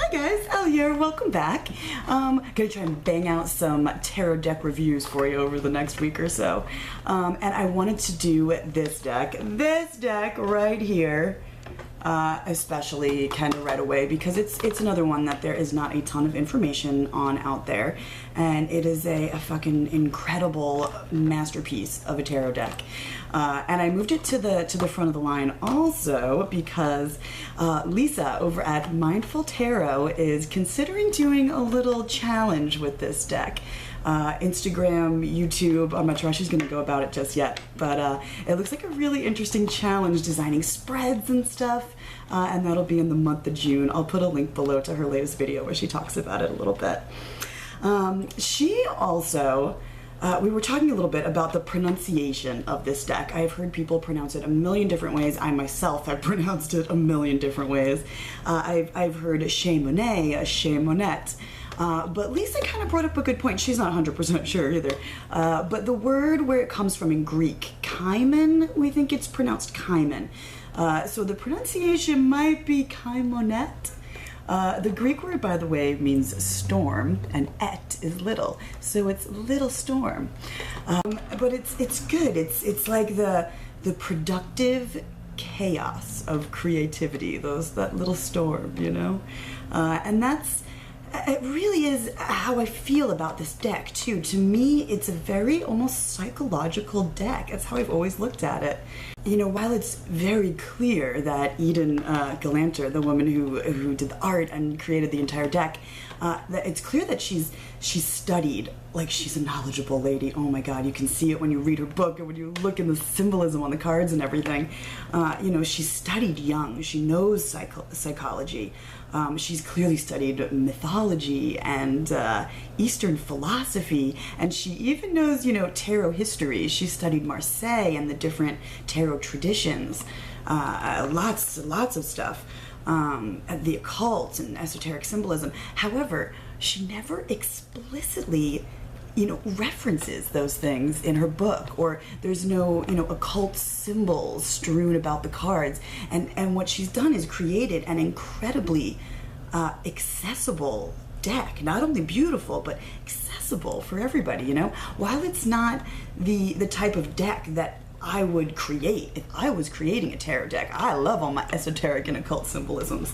Hi guys, Elle here, welcome back. Gonna try and bang out some tarot deck reviews for you over the next week or so. And I wanted to do this deck right here, especially kind of right away because it's another one that there is not a ton of information on out there, and it is a fucking incredible masterpiece of a tarot deck. And I moved it to the front of the line also because Lisa over at Mindful Tarot is considering doing a little challenge with this deck. Instagram, YouTube, I'm not sure how she's going to go about it just yet, but it looks like a really interesting challenge, designing spreads and stuff, and that'll be in the month of June. I'll put a link below to her latest video where she talks about it a little bit. She also... we were talking a little bit about the pronunciation of this deck. I've heard people pronounce it a million different ways. I myself have pronounced it a million different ways. I've heard Cheimonette, Cheimonette. But Lisa kind of brought up a good point. She's not 100% sure either. But the word where it comes from in Greek, Cheimen, we think it's pronounced Cheimen. So the pronunciation might be Cheimonette. The Greek word, by the way, means storm, and et is little, so it's little storm. But it's good. It's like the productive chaos of creativity. That little storm, you know, and it really is how I feel about this deck too. To me, it's a very almost psychological deck. That's how I've always looked at it. You know, while it's very clear that Eden Gallanter, the woman who did the art and created the entire deck, that it's clear that she's studied, like she's a knowledgeable lady. Oh my God, you can see it when you read her book and when you look in the symbolism on the cards and everything. You know, she studied Jung. She knows psychology. She's clearly studied mythology and Eastern philosophy, and she even knows, you know, tarot history. She studied Marseille and the different tarot traditions, lots of stuff, the occult and esoteric symbolism. However, she never explicitly, you know, references those things in her book, or there's no, you know, occult symbols strewn about the cards. And what she's done is created an incredibly accessible deck. Not only beautiful, but accessible for everybody, you know? While it's not the type of deck that I would create if I was creating a tarot deck. I love all my esoteric and occult symbolism.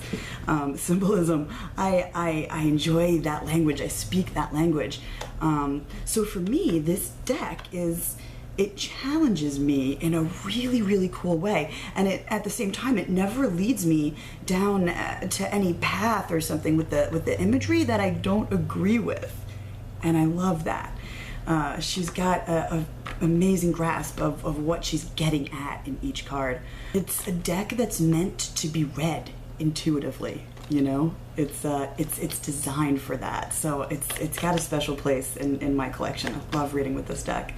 I enjoy that language. I speak that language. So for me, this deck it challenges me in a really, really cool way. And at the same time, it never leads me down to any path or something with the imagery that I don't agree with. And I love that. She's got an amazing grasp of what she's getting at in each card. It's a deck that's meant to be read intuitively, you know? It's designed for that. So it's got a special place in my collection. I love reading with this deck.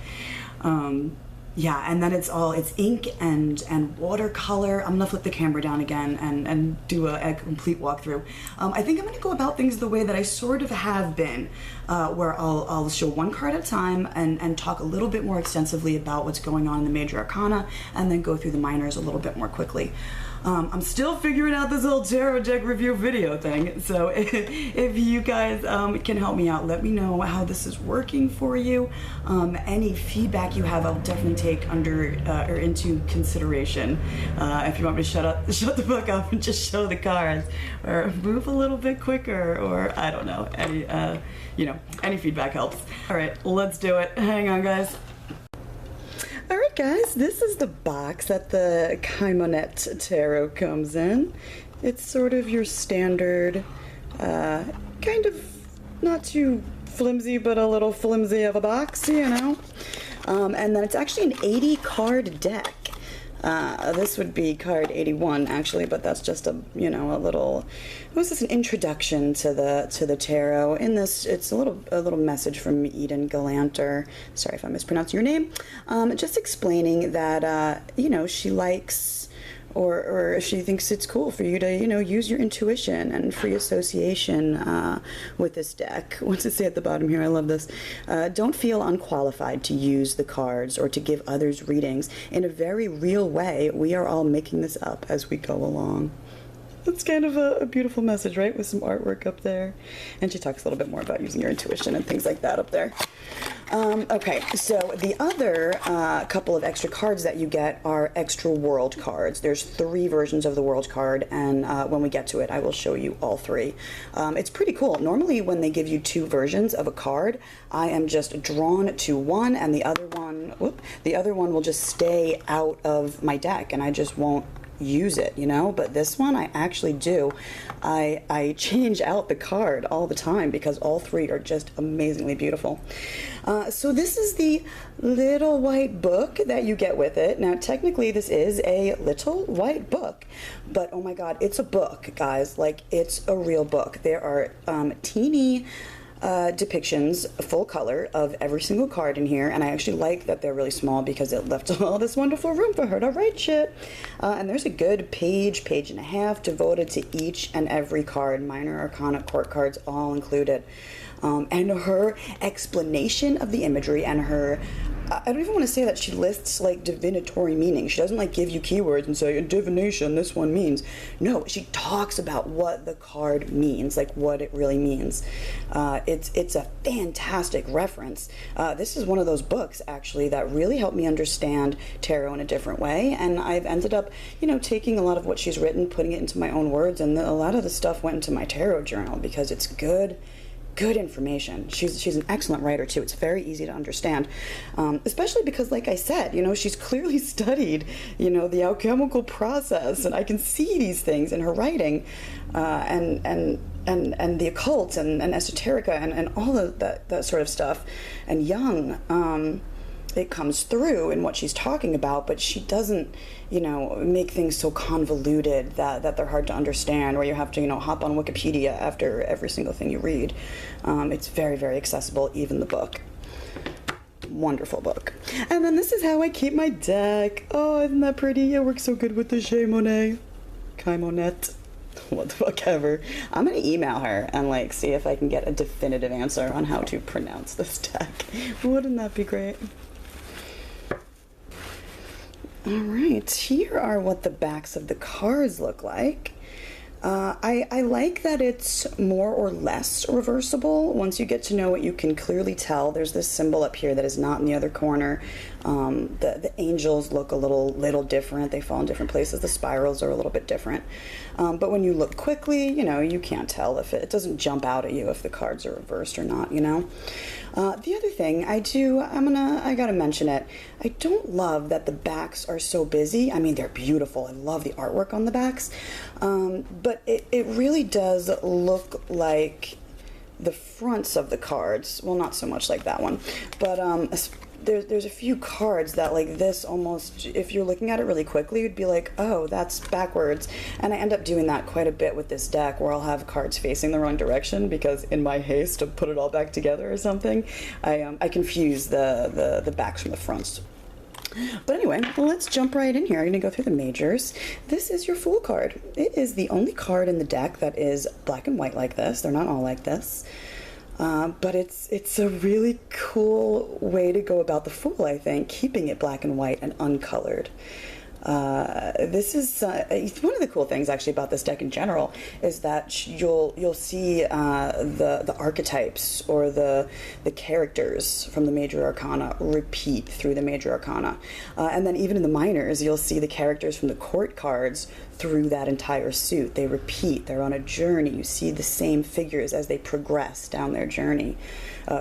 Yeah, and then it's ink and watercolor. I'm gonna flip the camera down again and do a complete walkthrough. I think I'm gonna go about things the way that I sort of have been, where I'll show one card at a time and talk a little bit more extensively about what's going on in the major arcana, and then go through the minors a little bit more quickly. I'm still figuring out this whole tarot deck review video thing, so if you guys can help me out, let me know how this is working for you. Any feedback you have, I'll definitely take under or into consideration. If you want me to shut the book up and just show the cards, or move a little bit quicker, or I don't know, any feedback helps. All right, let's do it. Hang on, guys. Alright guys, this is the box that the Cheimonette Tarot comes in. It's sort of your standard, kind of not too flimsy, but a little flimsy of a box, you know. And then it's actually an 80 card deck. This would be card 81 actually, but that's just a little, was this an introduction to the tarot. In this, it's a little message from Eden Gallanter. Sorry if I mispronounced your name. Just explaining that she likes, or she thinks it's cool for you to use your intuition and free association with this deck. What's it say at the bottom here? I love this. Don't feel unqualified to use the cards or to give others readings. In a very real way, we are all making this up as we go along. That's kind of a beautiful message, right? With some artwork up there. And she talks a little bit more about using your intuition and things like that up there. Okay, so the other couple of extra cards that you get are extra world cards. There's 3 versions of the world card, and when we get to it, I will show you all 3. It's pretty cool. Normally, when they give you 2 versions of a card, I am just drawn to one, and the other one will just stay out of my deck, and I just won't use it, you know. But this one I actually do. I change out the card all the time because all 3 are just amazingly beautiful. So this is the little white book that you get with it. Now technically this is a little white book, but oh my god, it's a book, guys. Like, it's a real book. There are teeny depictions, full color, of every single card in here, and I actually like that they're really small because it left all this wonderful room for her to write shit. And there's a good page and a half devoted to each and every card, minor arcana, court cards, all included. And her explanation of the imagery and her, I don't even want to say that she lists like divinatory meaning. She doesn't like give you keywords and say, in divination, this one means. No, she talks about what the card means, like what it really means. It's a fantastic reference. This is one of those books, actually, that really helped me understand tarot in a different way. And I've ended up, you know, taking a lot of what she's written, putting it into my own words, and a lot of the stuff went into my tarot journal because it's good information. She's an excellent writer too. It's very easy to understand, especially because, like I said, you know, she's clearly studied, you know, the alchemical process, and I can see these things in her writing, and the occult and esoterica and all of that sort of stuff. And Jung, it comes through in what she's talking about, but she doesn't, you know, make things so convoluted that they're hard to understand, or you have to, you know, hop on Wikipedia after every single thing you read. It's very, very accessible, even the book. Wonderful book. And then this is how I keep my deck. Oh, isn't that pretty? It works so good with the Cheimonette. What the fuck ever. I'm gonna email her and like see if I can get a definitive answer on how to pronounce this deck. Wouldn't that be great? Alright, here are what the backs of the cards look like. I like that it's more or less reversible. Once you get to know it, you can clearly tell. There's this symbol up here that is not in the other corner. The angels look a little different. They fall in different places. The spirals are a little bit different. But when you look quickly, you know, you can't tell if it doesn't jump out at you if the cards are reversed or not, you know. The other thing I gotta mention it. I don't love that the backs are so busy. I mean, they're beautiful. I love the artwork on the backs. But it really does look like the fronts of the cards. Well, not so much like that one, but there's a few cards that, like this, almost, if you're looking at it really quickly, you'd be like, oh, that's backwards. And I end up doing that quite a bit with this deck, where I'll have cards facing the wrong direction because in my haste to put it all back together or something, I confuse the backs from the fronts. But anyway, let's jump right in here. I'm going to go through the majors. This is your Fool card. It is the only card in the deck that is black and white like this. They're not all like this. But it's a really cool way to go about the Fool, I think, keeping it black and white and uncolored. This is one of the cool things actually about this deck in general is that you'll see the archetypes or the characters from the major arcana repeat through the major arcana, and then even in the minors you'll see the characters from the court cards through that entire suit. They repeat. They're on a journey. You see the same figures as they progress down their journey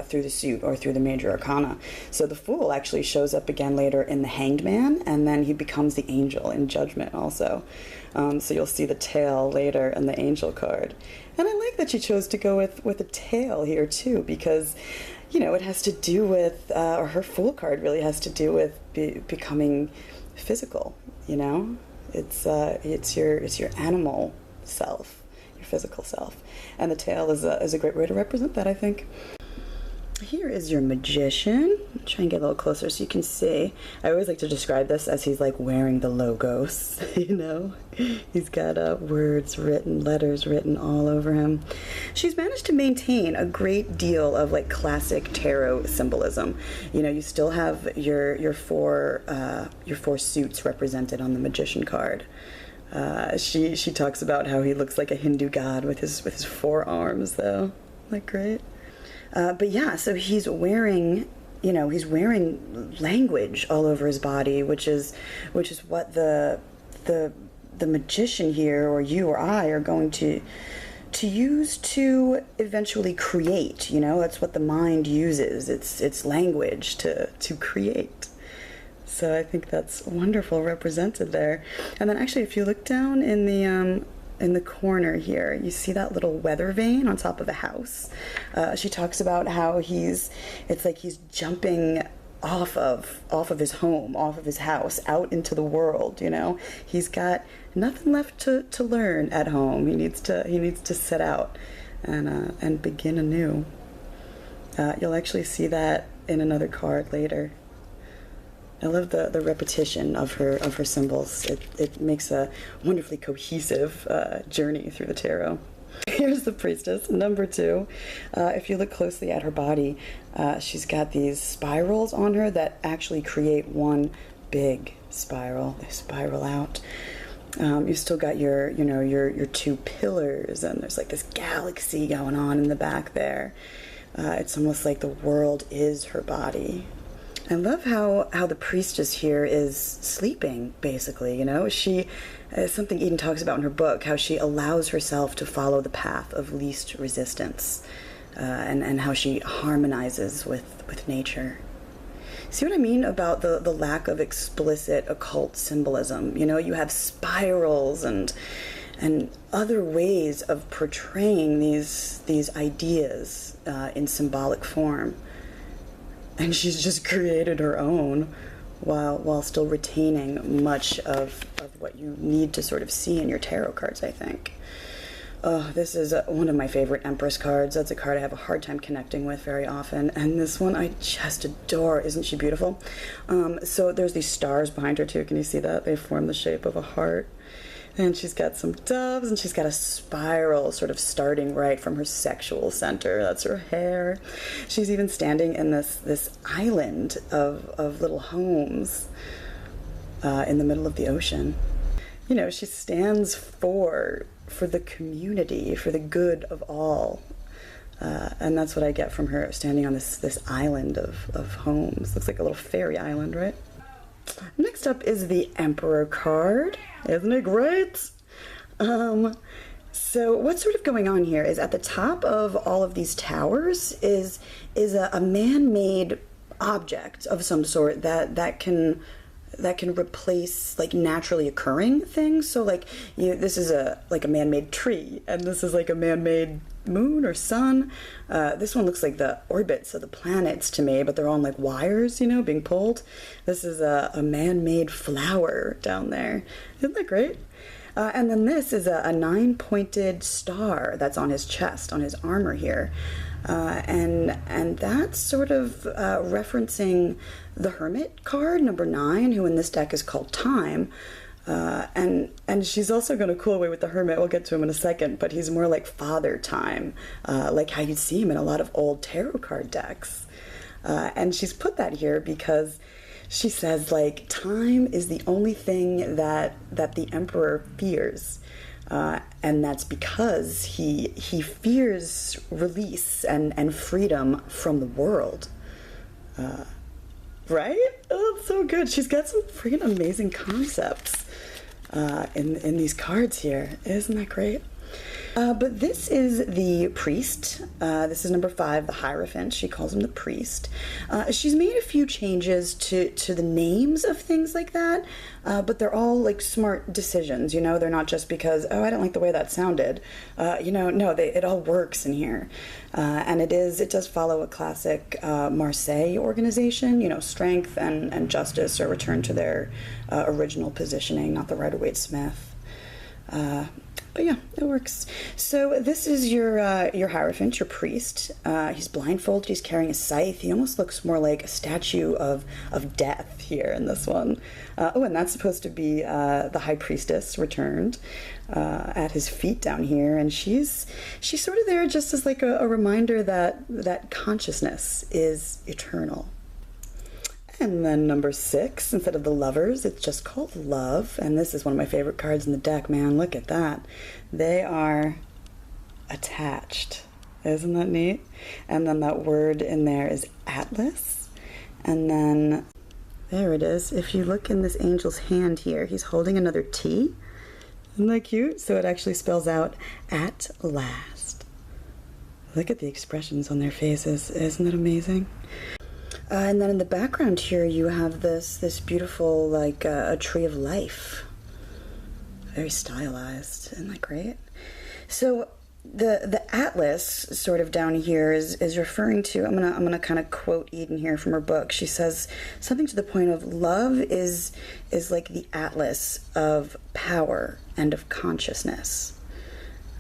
through the suit or through the major arcana. So the Fool actually shows up again later in the Hanged Man, and then he becomes the Angel in Judgment also. So you'll see the tail later in the Angel card. And I like that she chose to go with a tail here too, because, you know, it has to do with, or her Fool card really has to do with becoming physical, you know? It's your animal self, your physical self. And the tail is a great way to represent that, I think. Here is your Magician. I'll try and get a little closer so you can see. I always like to describe this as he's like wearing the logos, you know? He's got words written, letters written all over him. She's managed to maintain a great deal of like classic tarot symbolism. You know, you still have your four suits represented on the Magician card. She talks about how he looks like a Hindu god with his forearms, though. Isn't that great? But yeah, so he's wearing, he's wearing language all over his body, which is what the magician here, or you or I, are going to use to eventually create. That's what the mind uses. It's language to create. So I think that's wonderful represented there. And then actually, if you look down in the corner here, you see that little weather vane on top of a house. She talks about how it's like he's jumping off of his home, off of his house, out into the world. He's got nothing left to learn at home. He needs to set out and begin anew. You'll actually see that in another card later. I love the repetition of her symbols. It makes a wonderfully cohesive journey through the tarot. Here's the priestess, number 2. If you look closely at her body, she's got these spirals on her that actually create one big spiral. They spiral out. You've still got your 2 pillars, and there's like this galaxy going on in the back there. It's almost like the world is her body. I love how the priestess here is sleeping, basically. She, something Eden talks about in her book, how she allows herself to follow the path of least resistance, and how she harmonizes with nature. See what I mean about the lack of explicit occult symbolism? You have spirals and other ways of portraying these ideas in symbolic form. And she's just created her own while still retaining much of what you need to sort of see in your tarot cards, I think. Oh, this is one of my favorite Empress cards. That's a card I have a hard time connecting with very often. And this one I just adore. Isn't she beautiful? So there's these stars behind her too. Can you see that? They form the shape of a heart. And she's got some doves, and she's got a spiral sort of starting right from her sexual center. That's her hair. She's even standing in this island of little homes in the middle of the ocean. She stands for the community, for the good of all. And that's what I get from her standing on this island of homes. Looks like a little fairy island, right? Next up is the Emperor card. Isn't it great? So what's sort of going on here is at the top of all of these towers is a man-made object of some sort that can replace like naturally occurring things. So like this is a man-made tree, and this is like a man-made moon or sun. This one looks like the orbits of the planets to me, but they're on like wires, being pulled. This is a man-made flower down there. Isn't that great? And then this is a 9-pointed star that's on his chest, on his armor here. And that's sort of referencing the Hermit card, number 9, who in this deck is called Time. And she's also going to cool away with the Hermit. We'll get to him in a second, but he's more like Father Time, like how you'd see him in a lot of old tarot card decks. And she's put that here because she says, like, time is the only thing that the Emperor fears. And that's because he fears release and freedom from the world. Right? Oh, that's so good. She's got some freaking amazing concepts in these cards here. Isn't that great? But this is the priest. This is number 5, the Hierophant. She calls him the priest. She's made a few changes to the names of things like that, but they're all like smart decisions. They're not just because, oh, I don't like the way that sounded. No, it all works in here. And it does follow a classic Marseille organization. Strength and justice are returned to their original positioning, not the Rider-Waite-Smith. But yeah, it works. So this is your Hierophant, your priest. He's blindfolded. He's carrying a scythe. He almost looks more like a statue of death here in this one. And that's supposed to be the High Priestess returned at his feet down here, and she's sort of there just as like a reminder that consciousness is eternal. And then number 6, instead of the Lovers, it's just called Love. And this is one of my favorite cards in the deck, man. Look at that. They are attached. Isn't that neat? And then that word in there is Atlas. And then there it is. If you look in this angel's hand here, he's holding another T. Isn't that cute? So it actually spells out at last. Look at the expressions on their faces. Isn't that amazing? And then in the background here, you have this beautiful, like a tree of life. Very stylized. Isn't that great? So the Atlas sort of down here is referring to, I'm gonna kind of quote Eden here from her book. She says something to the point of love is like the atlas of power and of consciousness.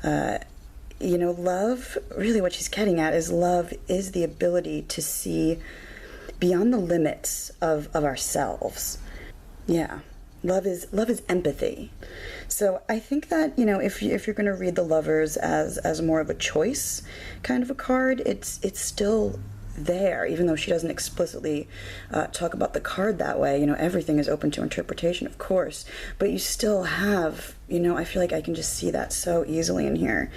You know, love, really what she's getting at is love is the ability to see beyond the limits of ourselves. Yeah. Love is empathy. So I think that, you know, if you're going to read the Lovers as more of a choice kind of a card, it's still there, even though she doesn't explicitly talk about the card that way. You know, everything is open to interpretation, of course, but you still have, you know, I feel like I can just see that so easily in here.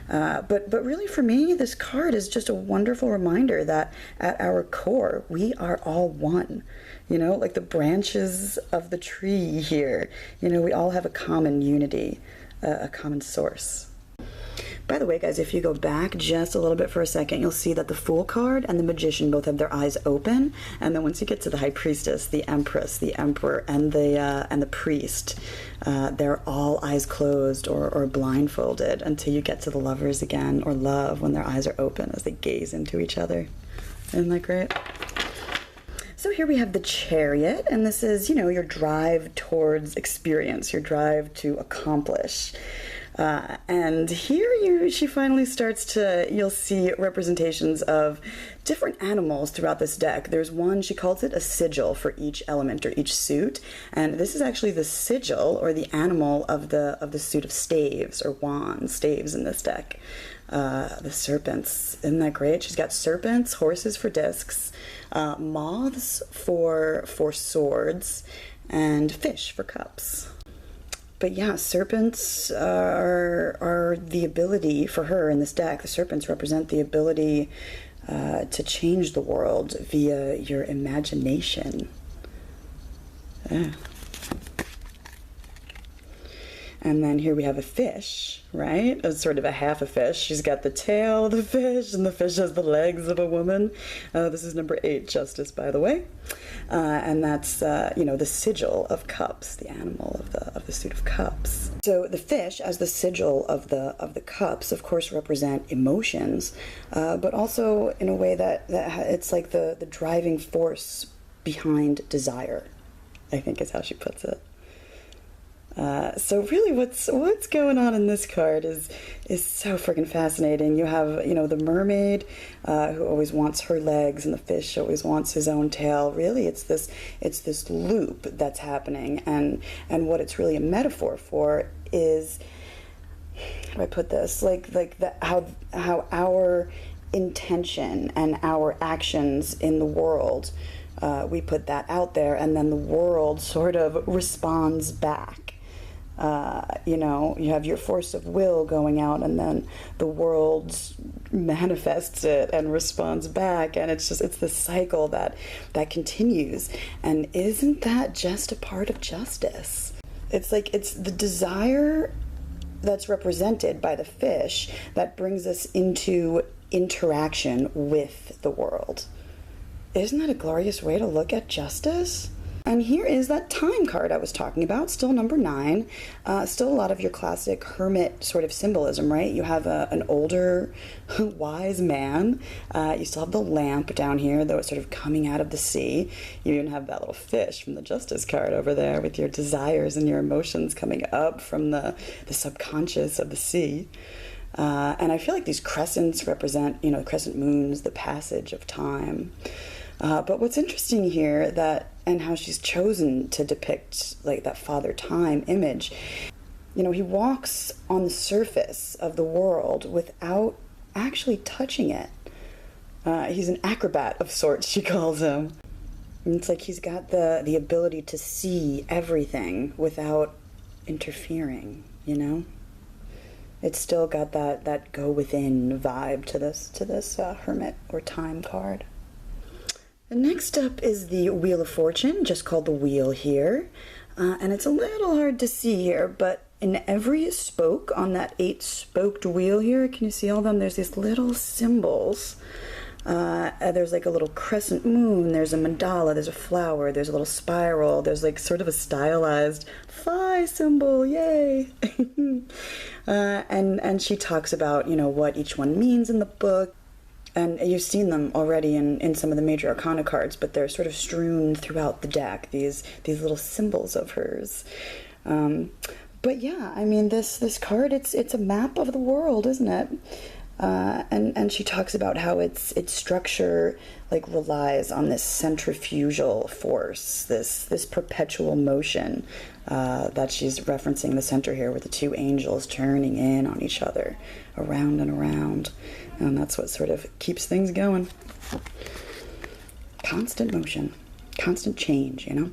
But really for me, this card is just a wonderful reminder that at our core, we are all one. You know, like the branches of the tree here, you know, we all have a common unity, a common source. By the way, guys, if you go back just a little bit for a second, you'll see that the Fool card and the Magician both have their eyes open. And then once you get to the High Priestess, the Empress, the Emperor, and the Priest, they're all eyes closed or blindfolded until you get to the Lovers again, or Love, when their eyes are open as they gaze into each other. Isn't that great? So here we have the Chariot, and this is, you know, your drive towards experience, your drive to accomplish. And here she finally starts to, you'll see representations of different animals throughout this deck. There's one, she calls it a sigil for each element or each suit. And this is actually the sigil or the animal of the suit of staves or wands, staves in this deck. The serpents, isn't that great? She's got serpents, horses for discs, moths for swords, and fish for cups. But yeah, serpents are the ability for her in this deck. The serpents represent the ability to change the world via your imagination. Yeah. And then here we have a fish, right? It's sort of a half a fish. She's got the tail of the fish, and the fish has the legs of a woman. This is number 8, Justice, by the way. And that's, you know, the sigil of cups, the animal of the suit of cups. So the fish, as the sigil of the cups, of course, represent emotions, but also in a way that it's like the driving force behind desire, I think is how she puts it. So really what's going on in this card is so freaking fascinating. You have, you know, the mermaid who always wants her legs, and the fish always wants his own tail. Really, it's this loop that's happening, and what it's really a metaphor for is, how do I put this? How our intention and our actions in the world, we put that out there, and then the world sort of responds back. You know, you have your force of will going out, and then the world manifests it and responds back, and it's this cycle that continues. And isn't that just a part of justice? It's like it's the desire that's represented by the fish that brings us into interaction with the world. Isn't that a glorious way to look at justice? And here is that Time card I was talking about, still number 9. Still a lot of your classic hermit sort of symbolism, right? You have an older, wise man. You still have the lamp down here, though it's sort of coming out of the sea. You even have that little fish from the Justice card over there with your desires and your emotions coming up from the subconscious of the sea. And I feel like these crescents represent, you know, crescent moons, the passage of time. But what's interesting here, and how she's chosen to depict like that Father Time image, you know, he walks on the surface of the world without actually touching it. He's an acrobat of sorts, she calls him. And it's like he's got the ability to see everything without interfering, you know? It's still got that go within vibe to this Hermit or Time card. And next up is the Wheel of Fortune, just called the Wheel here. And it's a little hard to see here, but in every spoke on that 8-spoked wheel here, can you see all of them? There's these little symbols. There's like a little crescent moon, there's a mandala, there's a flower, there's a little spiral, there's like sort of a stylized phi symbol, yay! And she talks about, you know, what each one means in the book. And you've seen them already in some of the major arcana cards, but they're sort of strewn throughout the deck, these little symbols of hers. But yeah, I mean, this card, it's a map of the world, isn't it? And she talks about how its structure like relies on this centrifugal force, this perpetual motion that she's referencing the center here with the two angels turning in on each other, around and around. And that's what sort of keeps things going. Constant motion, constant change, you know?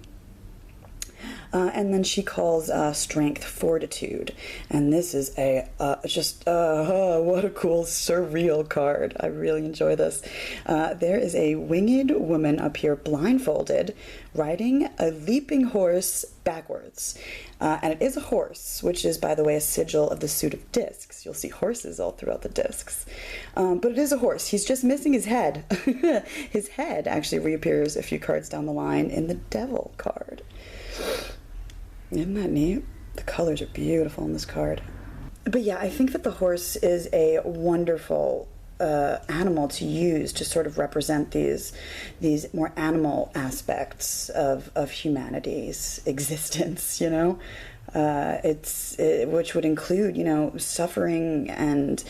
And then she calls strength fortitude, and this is a what a cool surreal card. I really enjoy this. There is a winged woman up here, blindfolded, riding a leaping horse backwards, and it is a horse, which is, by the way, a sigil of the suit of discs. You'll see horses all throughout the discs, but it is a horse. He's just missing his head. His head actually reappears a few cards down the line in the Devil card. Isn't that neat? The colors are beautiful in this card. But yeah, I think that the horse is a wonderful animal to use to sort of represent these more animal aspects of humanity's existence, you know? Which would include, you know, suffering and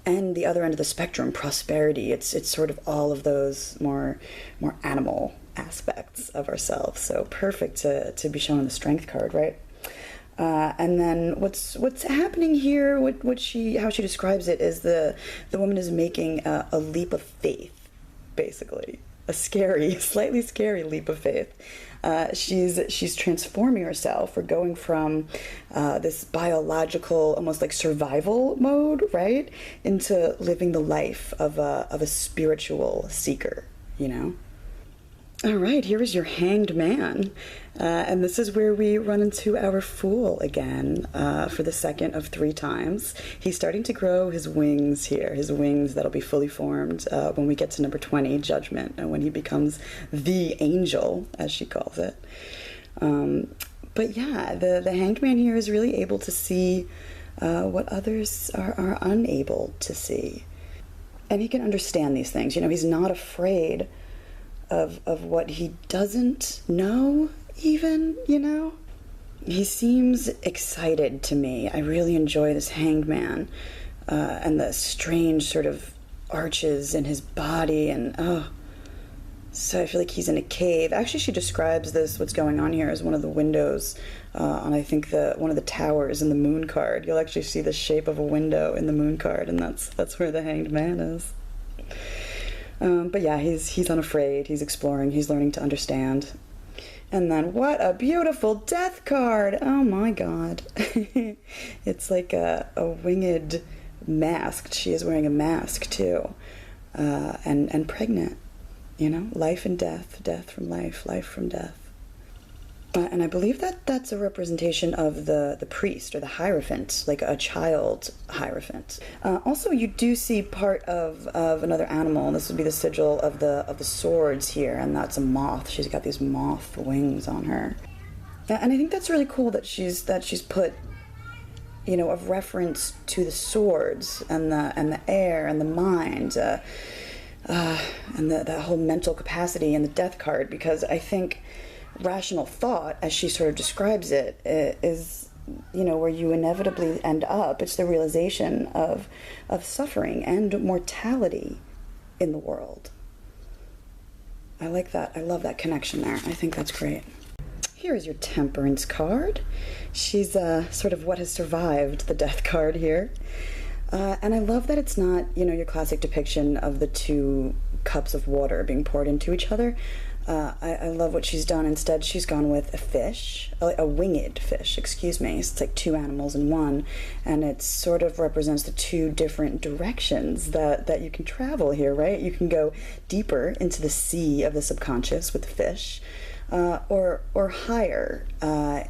the other end of the spectrum, prosperity. It's sort of all of those more animal aspects of ourselves. So perfect to be shown the strength card, right? And then what's happening here, how she describes it is the woman is making a leap of faith, basically. A slightly scary leap of faith. She's transforming herself, or going from this biological, almost like survival mode, right, into living the life of a spiritual seeker, you know? All right, here is your Hanged Man, and this is where we run into our Fool again for the second of 3 times. He's starting to grow his wings here, his wings that'll be fully formed when we get to number 20, Judgment, and when he becomes the angel, as she calls it. But yeah, the Hanged Man here is really able to see what others are unable to see. And he can understand these things. You know, he's not afraid of what he doesn't know, even, you know? He seems excited to me. I really enjoy this Hanged Man, and the strange sort of arches in his body, and so I feel like he's in a cave. Actually, she describes what's going on here, as one of the windows on, I think, one of the towers in the Moon card. You'll actually see the shape of a window in the Moon card, and that's where the Hanged Man is. But yeah, he's unafraid, he's exploring, he's learning to understand. And then what a beautiful Death card! Oh my god. It's like a winged mask. She is wearing a mask too. And pregnant. You know, life and death, death from life, life from death. And I believe that's a representation of the priest, or the Hierophant, like a child Hierophant. Also, you do see part of another animal, and this would be the sigil of the swords here, and that's a moth. She's got these moth wings on her. And I think that's really cool that she's put, you know, a reference to the swords and the air and the mind, and that whole mental capacity in the Death card, because I think rational thought, as she sort of describes it, is, you know, where you inevitably end up. It's the realization of suffering and mortality in the world. I like that. I love that connection there. I think that's great. Here is your Temperance card. She's sort of what has survived the Death card here. And I love that it's not, you know, your classic depiction of the 2 cups of water being poured into each other. I love what she's done. Instead, she's gone with a fish, a winged fish, excuse me. It's like two animals in one, and it sort of represents the two different directions that you can travel here, right? You can go deeper into the sea of the subconscious with the fish, or higher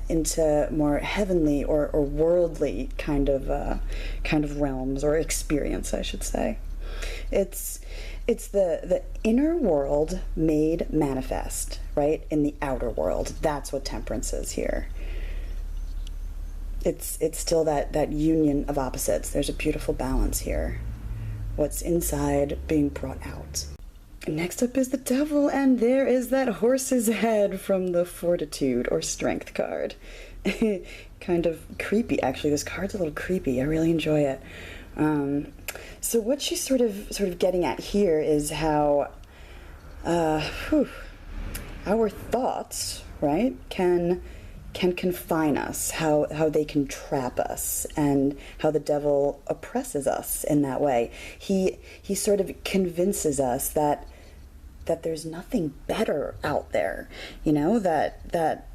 into more heavenly or worldly kind of realms or experience, I should say. It's the inner world made manifest, right, in the outer world. That's what temperance is here. It's still that union of opposites. There's a beautiful balance here. What's inside being brought out. Next up is the devil, and there is that horse's head from the fortitude or strength card. Kind of creepy, actually. This card's a little creepy. I really enjoy it. So what she's sort of getting at here is how our thoughts, right, can confine us, how they can trap us, and how the devil oppresses us in that way. He sort of convinces us that there's nothing better out there, you know, that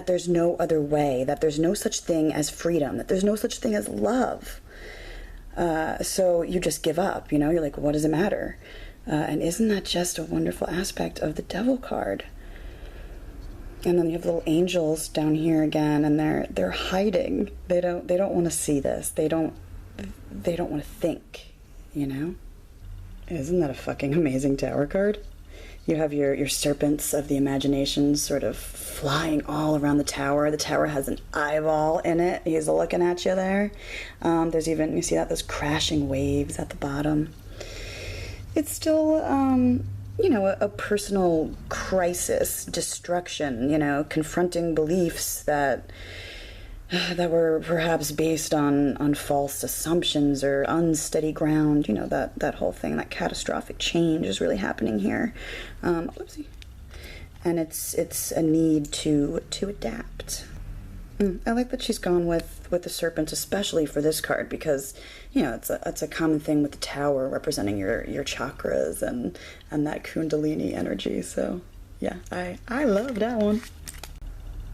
there's no other way, that there's no such thing as freedom, that there's no such thing as love. So you just give up, you know, you're like, what does it matter? And isn't that just a wonderful aspect of the devil card? And then you have little angels down here again, and they're hiding. They don't want to see this. They don't want to think, you know? Isn't that a fucking amazing tower card? You have your serpents of the imagination sort of flying all around the tower. The tower has an eyeball in it. He's looking at you there. There's even, you see that, those crashing waves at the bottom. It's still, you know, a personal crisis, destruction, you know, confronting beliefs that were perhaps based on false assumptions or unsteady ground, you know, that whole thing, that catastrophic change is really happening here. Whoopsie. And it's a need to adapt. I like that she's gone with the serpent, especially for this card, because, you know, it's a common thing with the tower representing your chakras and that kundalini energy. So yeah, I love that one.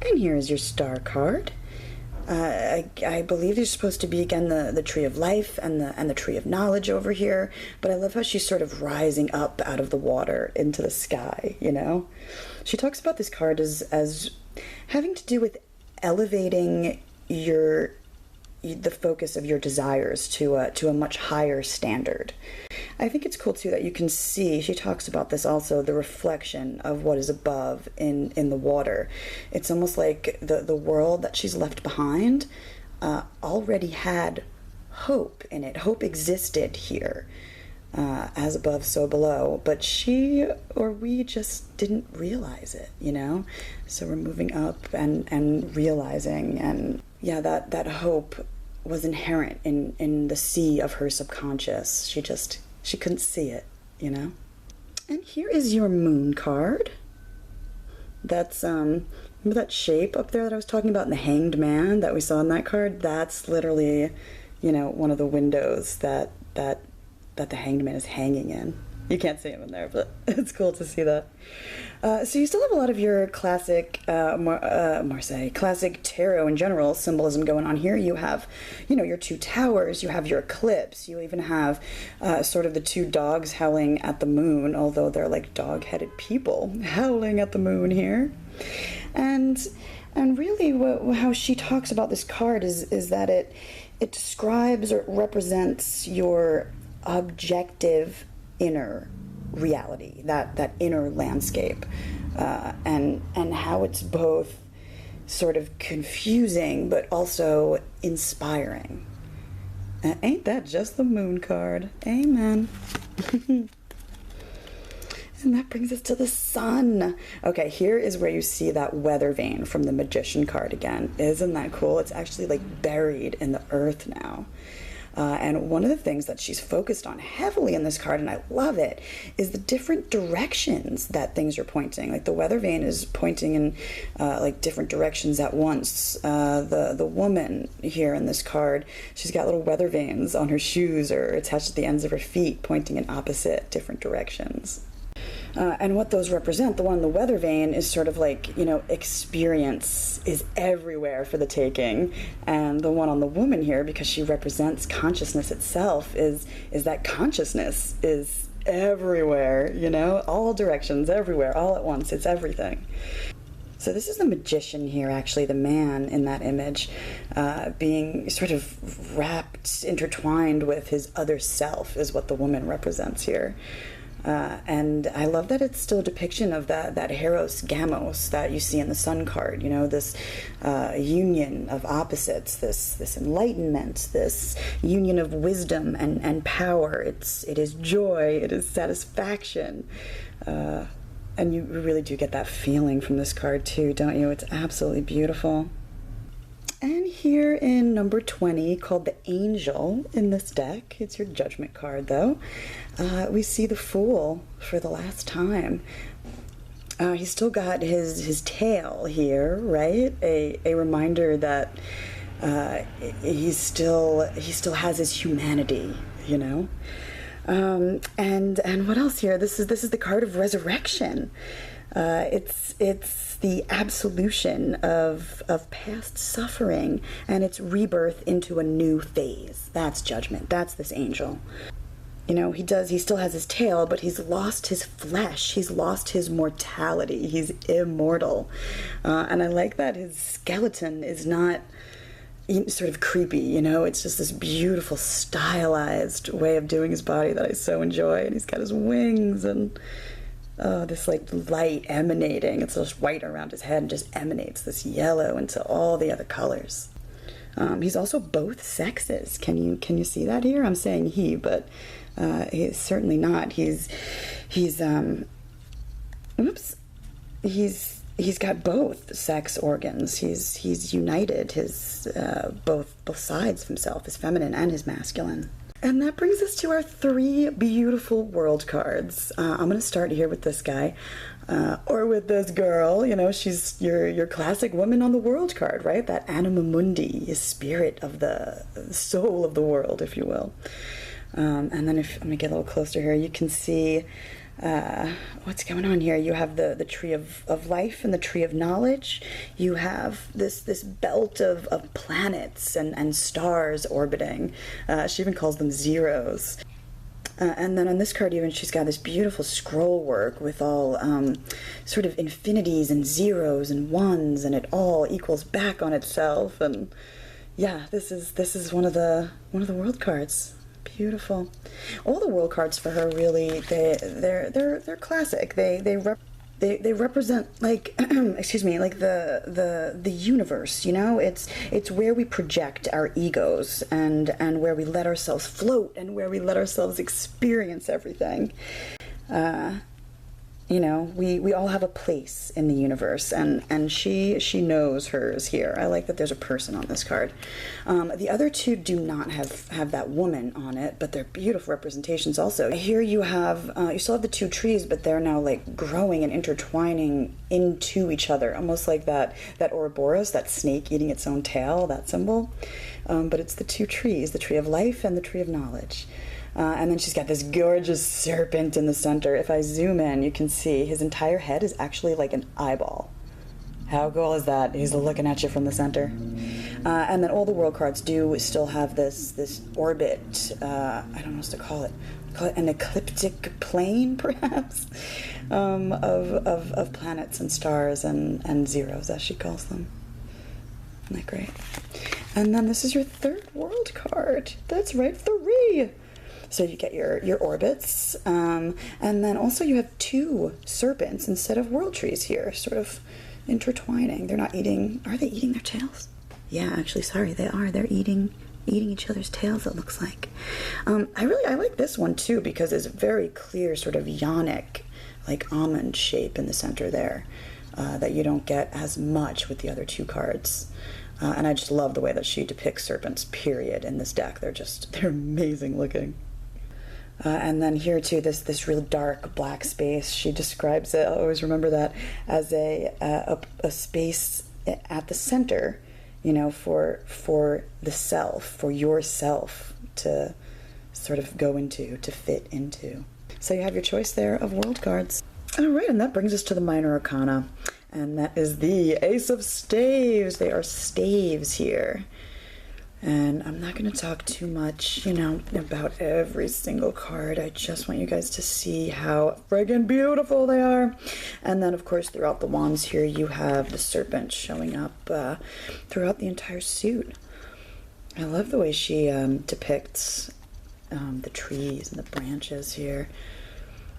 And here is your star card. I believe there's supposed to be, again, the tree of life and the tree of knowledge over here, but I love how she's sort of rising up out of the water into the sky, you know? She talks about this card as having to do with elevating the focus of your desires to a much higher standard. I think it's cool too that you can see, she talks about this also, the reflection of what is above in the water. It's almost like the world that she's left behind already had hope in it. Hope existed here, as above, so below, but she or we just didn't realize it, you know? So we're moving up and realizing, and yeah, that hope was inherent in the sea of her subconscious. She couldn't see it, you know? And here is your moon card. That's, remember that shape up there that I was talking about in the Hanged Man that we saw in that card? That's literally, you know, one of the windows that the Hanged Man is hanging in. You can't see him in there, but it's cool to see that. So you still have a lot of your classic classic tarot in general symbolism going on here. You have, you know, your two towers, you have your eclipse, you even have sort of the two dogs howling at the moon, although they're like dog-headed people howling at the moon here. And really how she talks about this card is that it describes or represents your objective inner reality, that inner landscape, and how it's both sort of confusing but also inspiring. Ain't that just the moon card? Amen. And that brings us to the sun. Okay, here is where you see that weather vane from the Magician card again. Isn't that cool? It's actually like buried in the earth now. And one of the things that she's focused on heavily in this card, and I love it, is the different directions that things are pointing. Like the weather vane is pointing in like different directions at once. The woman here in this card, she's got little weather vanes on her shoes or attached at the ends of her feet, pointing in opposite different directions. And what those represent, the one in the weather vane is sort of like, experience is everywhere for the taking. And the one on the woman here, because she represents consciousness itself, is that consciousness is everywhere, all directions, everywhere, all at once. It's everything. So this is the magician here, actually, the man in that image, being sort of wrapped, intertwined with his other self is what the woman represents here. And I love that it's still a depiction of that Heros Gamos that you see in the Sun card, this union of opposites, this enlightenment, this union of wisdom and power. It is joy, it is satisfaction. And you really do get that feeling from this card too, don't you? It's absolutely beautiful. And here in number 20, called the Angel in this deck, it's your Judgment card though, we see the Fool for the last time. He's still got his tail here, right? A reminder that he still has his humanity, And what else here? This is the card of resurrection. It's the absolution of past suffering and its rebirth into a new phase. That's Judgment. That's this angel. He still has his tail, but he's lost his flesh. He's lost his mortality. He's immortal. And I like that his skeleton is not sort of creepy, it's just this beautiful stylized way of doing his body that I so enjoy. And he's got his wings and this like light emanating. It's just white around his head and just emanates this yellow into all the other colors. He's also both sexes. Can you see that here? I'm saying he, but he's certainly not. He's got both sex organs. He's united his both sides of himself, his feminine and his masculine. And that brings us to our 3 beautiful world cards. I'm going to start here with this guy, or with this girl. She's your classic woman on the world card, right? That anima mundi, spirit of the soul of the world, if you will. And then if I'm going to get a little closer here, you can see what's going on here. You have the tree of life and the tree of knowledge. You have this belt of planets and stars orbiting. She even calls them zeros. And then on this card even, she's got this beautiful scroll work with all sort of infinities and zeros and ones, and it all equals back on itself. And yeah, this is one of the world cards. Beautiful. All the world cards for her, really, they're classic. They represent, like excuse me, like the universe. It's where we project our egos and where we let ourselves float and where we let ourselves experience everything. We all have a place in the universe, and she knows hers here. I like that there's a person on this card. The other 2 do not have that woman on it, but they're beautiful representations also. Here you still have the 2 trees, but they're now like growing and intertwining into each other, almost like that Ouroboros, that snake eating its own tail, that symbol. But it's the 2 trees, the tree of life and the tree of knowledge. And then she's got this gorgeous serpent in the center. If I zoom in, you can see his entire head is actually like an eyeball. How cool is that? He's looking at you from the center. And then all the world cards do still have this orbit, I don't know what to call it. Call it an ecliptic plane, perhaps, of planets and stars and zeros, as she calls them. Isn't that great? And then this is your 3rd world card. That's right, 3. So you get your orbits, and then also you have 2 serpents instead of world trees here, sort of intertwining. They're not eating. Are they eating their tails? Yeah, actually, sorry, they are. They're eating each other's tails, it looks like. I like this one too, because it's a very clear sort of yonic, like almond shape in the center there, that you don't get as much with the other 2 cards. And I just love the way that she depicts serpents, period, in this deck. They're amazing looking. And then here too, this real dark black space. She describes it, I'll always remember that, as a space at the center, for the self, for yourself to sort of go into, to fit into. So you have your choice there of world cards. All right, and that brings us to the minor arcana, and that is the Ace of Staves. They are staves here. And I'm not going to talk too much, you know, about every single card. I just want you guys to see how friggin' beautiful they are. And then, of course, throughout the wands here, you have the serpent showing up throughout the entire suit. I love the way she depicts the trees and the branches here.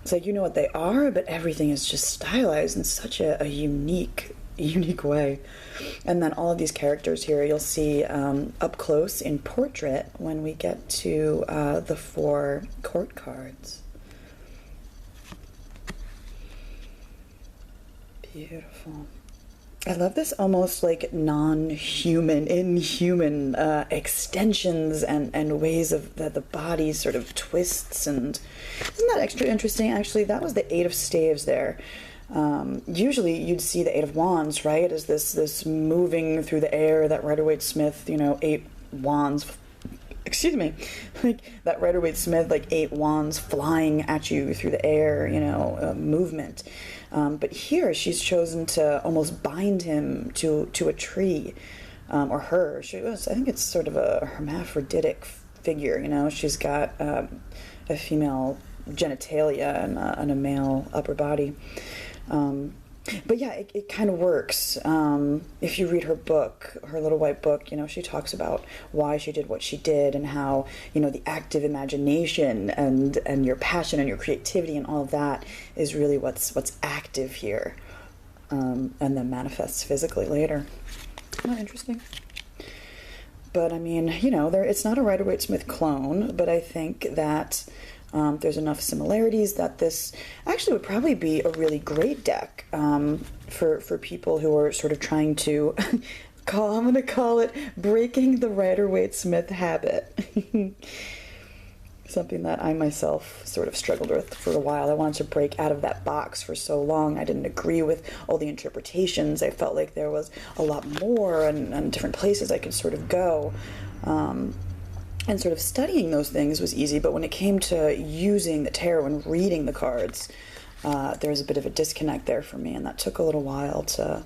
It's like, you know what they are, but everything is just stylized in such a unique way. And then all of these characters here you'll see up close in portrait when we get to the 4 court cards. Beautiful. I love this almost like non-human, inhuman extensions and ways of the body sort of twists. And isn't that extra interesting? Actually, that was the 8 of Staves there. Usually you'd see the 8 of Wands, right, as this moving through the air, that Rider-Waite-Smith, you know, 8 wands, excuse me, like that Rider-Waite-Smith, like 8 wands flying at you through the air, you know, movement. But here she's chosen to almost bind him to a tree, or her. I think it's sort of a hermaphroditic figure, you know. She's got a female genitalia and a male upper body. But yeah, it kind of works. If you read her book, her little white book, you know, she talks about why she did what she did and how, you know, the active imagination and your passion and your creativity and all of that is really what's active here, and then manifests physically later. Isn't that interesting? But I mean, you know, it's not a Rider-Waite-Smith clone, but I think that there's enough similarities that this actually would probably be a really great deck for people who are sort of trying to I'm going to call it breaking the Rider-Waite-Smith habit. Something that I myself sort of struggled with for a while. I wanted to break out of that box for so long. I didn't agree with all the interpretations. I felt like there was a lot more and different places I could sort of go. And sort of studying those things was easy, but when it came to using the tarot and reading the cards, there was a bit of a disconnect there for me, and that took a little while to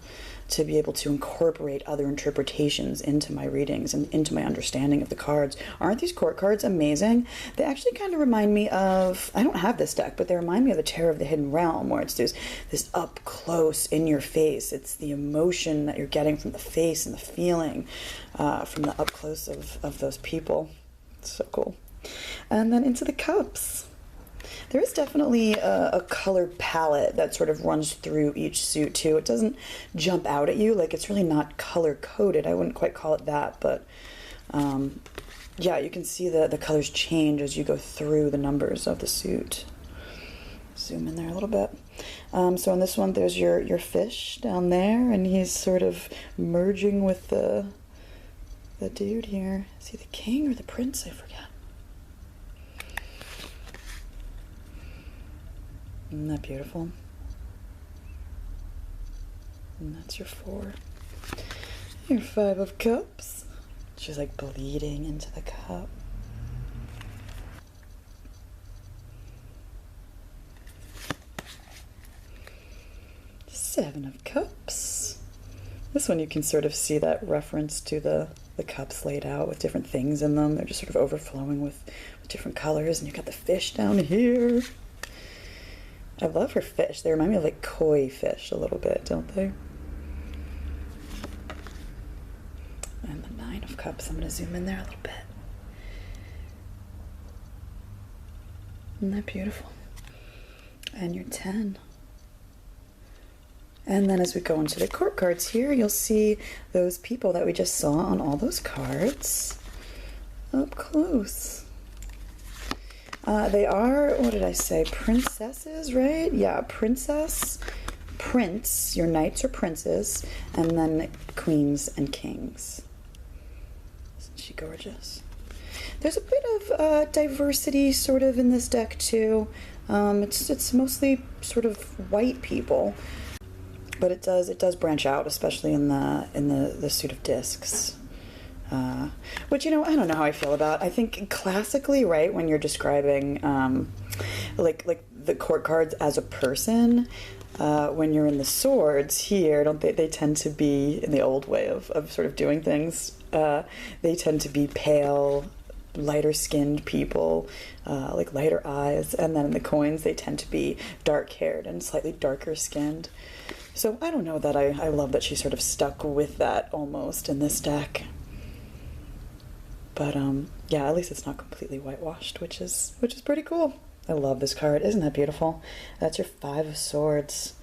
be able to incorporate other interpretations into my readings and into my understanding of the cards. Aren't these court cards amazing? They actually kind of remind me of, I don't have this deck, but they remind me of the Tarot of the Hidden Realm, where it's this up close in your face. It's the emotion that you're getting from the face and the feeling from the up close of those people. So cool. And then into the cups. There is definitely a color palette that sort of runs through each suit too. It doesn't jump out at you, like it's really not color coded. I wouldn't quite call it that, but yeah, you can see the colors change as you go through the numbers of the suit. Zoom in there a little bit. So in this one, there's your fish down there, and he's sort of merging with the dude here. Is he the king or the prince? I forget. Isn't that beautiful? And that's your 4. Your 5 of cups. She's like bleeding into the cup. Seven of cups. This one you can sort of see that reference to the cups laid out with different things in them. They're just sort of overflowing with different colors. And you've got the fish down here. I love her fish. They remind me of like koi fish a little bit, don't they? And the 9 of cups. I'm going to zoom in there a little bit. Isn't that beautiful? And your 10. And then as we go into the court cards here, you'll see those people that we just saw on all those cards up close. They are, what did I say, princesses, right? Yeah, princess, prince, your knights are princes, and then queens and kings. Isn't she gorgeous? There's a bit of diversity sort of in this deck too. It's mostly sort of white people. But it does branch out, especially in the suit of discs, which, you know, I don't know how I feel about. I think classically, right, when you're describing like the court cards as a person. When you're in the swords here, don't they tend to be, in the old way of sort of doing things, they tend to be pale, lighter skinned people, like lighter eyes, and then in the coins they tend to be dark haired and slightly darker skinned. So I don't know that I love that she sort of stuck with that almost in this deck. But yeah, at least it's not completely whitewashed, which is pretty cool. I love this card. Isn't that beautiful? That's your 5 of Swords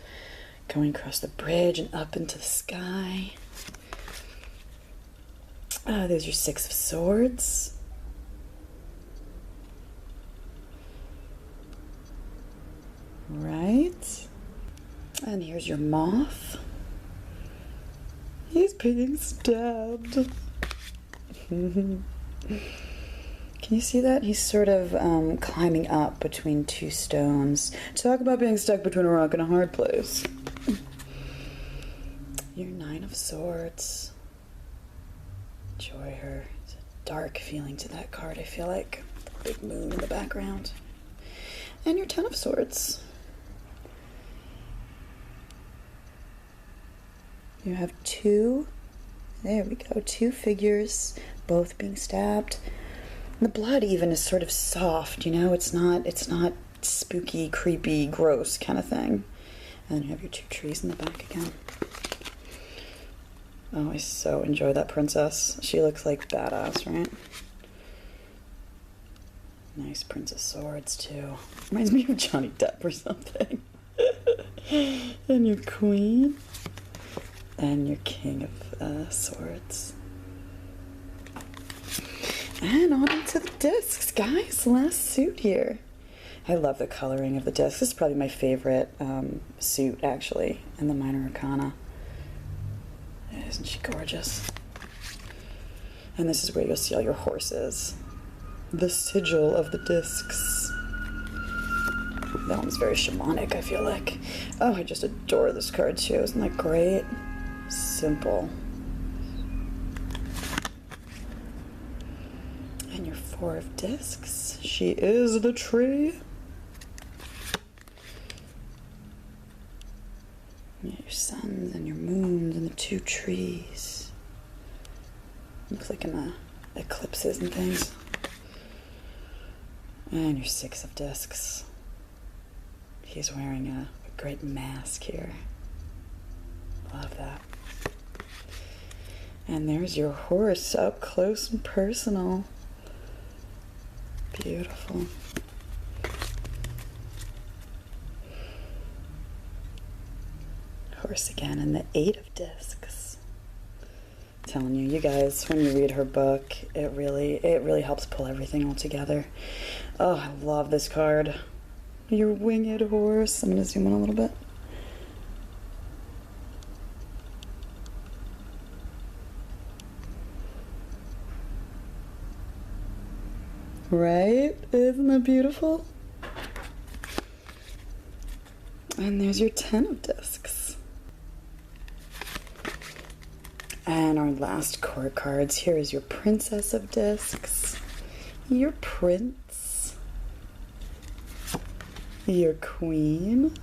going across the bridge and up into the sky. There's your 6 of Swords. Right. And here's your Moth. He's being stabbed. Can you see that? He's sort of climbing up between 2 stones. Talk about being stuck between a rock and a hard place. Your 9 of Swords. Enjoy her. There's a dark feeling to that card, I feel like. The big moon in the background. And your 10 of Swords. You have 2, there we go, 2 figures, both being stabbed. The blood even is sort of soft, you know, it's not spooky, creepy, gross kind of thing. And then you have your 2 trees in the back again. Oh, I so enjoy that princess. She looks like badass, right? Nice Prince of Swords, too. Reminds me of Johnny Depp or something. And your queen. And your King of Swords. And on into the discs, guys. Last suit here. I love the coloring of the discs. This is probably my favorite suit, actually, in the Minor Arcana. Isn't she gorgeous? And this is where you'll see all your horses. The sigil of the discs. That one's very shamanic, I feel like. Oh, I just adore this card, too. Isn't that great? Simple. And your 4 of discs. She is the tree. Yeah, your suns and your moons and the 2 trees. Looks like in eclipses and things. And your 6 of discs. He's wearing a great mask here. Love that. And there's your horse up close and personal. Beautiful. Horse again, and the 8 of discs. I'm telling you, you guys, when you read her book, it really helps pull everything all together. Oh, I love this card. Your winged horse. I'm gonna zoom in a little bit. Right? Isn't that beautiful? And there's your 10 of discs. And our last core cards. Here is your Princess of Discs, your Prince, your Queen.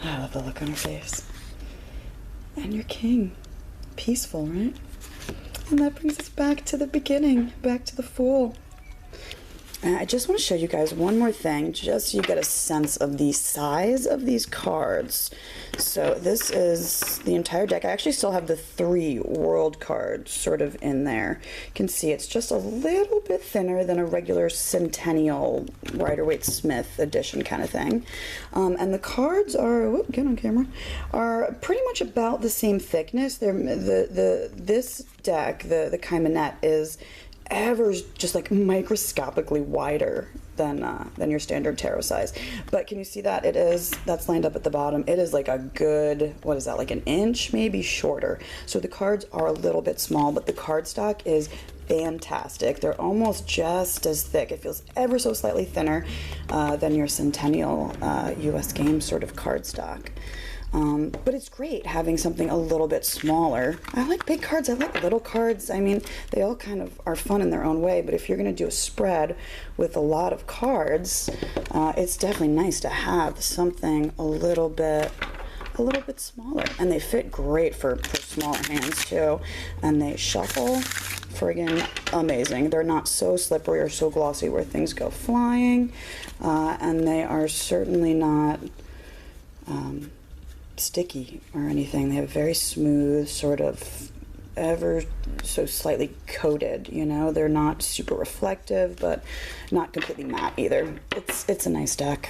I love the look on her face. And your King. Peaceful, right? And that brings us back to the beginning, back to the Fool. I just want to show you guys one more thing, just so you get a sense of the size of these cards. So this is the entire deck. I actually still have the 3 world cards sort of in there. You can see it's just a little bit thinner than a regular Centennial Rider-Waite-Smith edition kind of thing. And the cards are, whoop, get on camera, are pretty much about the same thickness. They're, this deck, the Cheimonette, is ever just like microscopically wider than your standard tarot size. But can you see that? That's lined up at the bottom. It is like a good, what is that, like an inch maybe shorter. So the cards are a little bit small, but the cardstock is fantastic. They're almost just as thick. It feels ever so slightly thinner than your Centennial US Games sort of cardstock. But it's great having something a little bit smaller. I like big cards, I like little cards. I mean, they all kind of are fun in their own way, but if you're going to do a spread with a lot of cards, it's definitely nice to have something a little bit smaller. And they fit great for smaller hands too. And they shuffle friggin' amazing. They're not so slippery or so glossy where things go flying. And they are certainly not sticky or anything. They have very smooth, sort of ever so slightly coated, you know. They're not super reflective, but not completely matte either. It's a nice deck,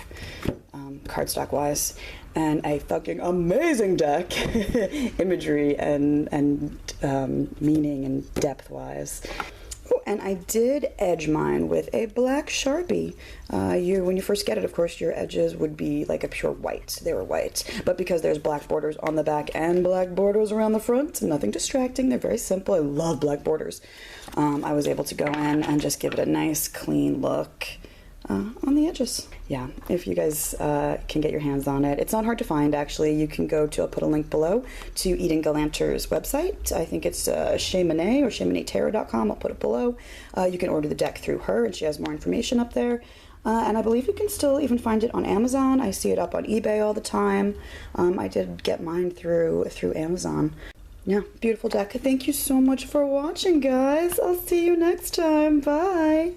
cardstock wise, and a fucking amazing deck, imagery and meaning and depth wise. Oh, and I did edge mine with a black Sharpie. When you first get it, of course, your edges would be like a pure white. They were white. But because there's black borders on the back and black borders around the front, nothing distracting. They're very simple. I love black borders. I was able to go in and just give it a nice, clean look on the edges. Yeah, if you guys can get your hands on it. It's not hard to find, actually. You can go to, I'll put a link below, to Eden Gallanter's website. I think it's Cheimonette or CheimonetteTarot.com. I'll put it below. You can order the deck through her, and she has more information up there. And I believe you can still even find it on Amazon. I see it up on eBay all the time. I did get mine through Amazon. Yeah, beautiful deck. Thank you so much for watching, guys. I'll see you next time. Bye.